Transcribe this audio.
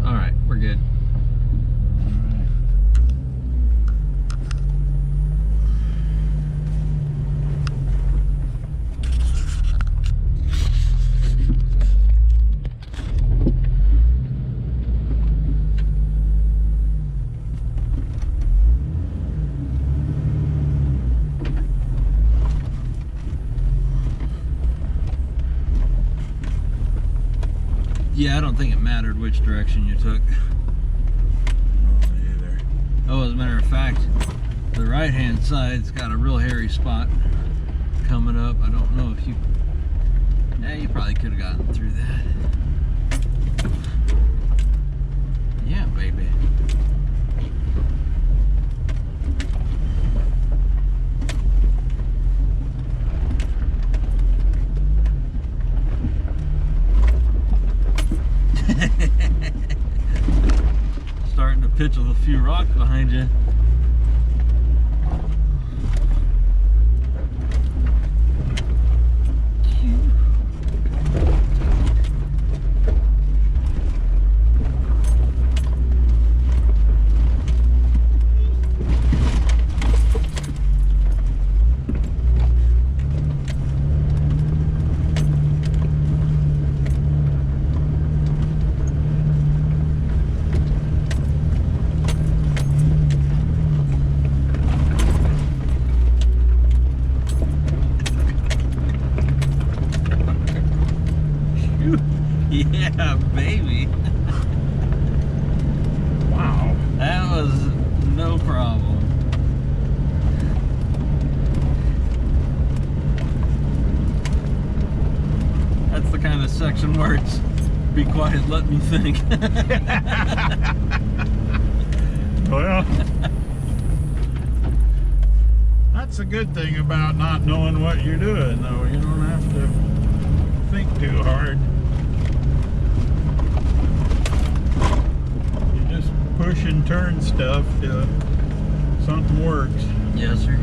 All right, we're good. Yeah, I don't think it mattered which direction you took. No, either. Oh, as a matter of fact, the right-hand side's got a real hairy spot coming up. I don't know if you... Yeah, you probably could have gotten through that. Yeah, baby. Starting to pitch with a few rocks behind you. Yeah, baby. Wow. That was no problem. That's the kind of section where it's be quiet, let me think. Well, that's a good thing about not knowing what you're doing, though. You don't have to think too hard. You just push and turn stuff till something works. Yes, sir.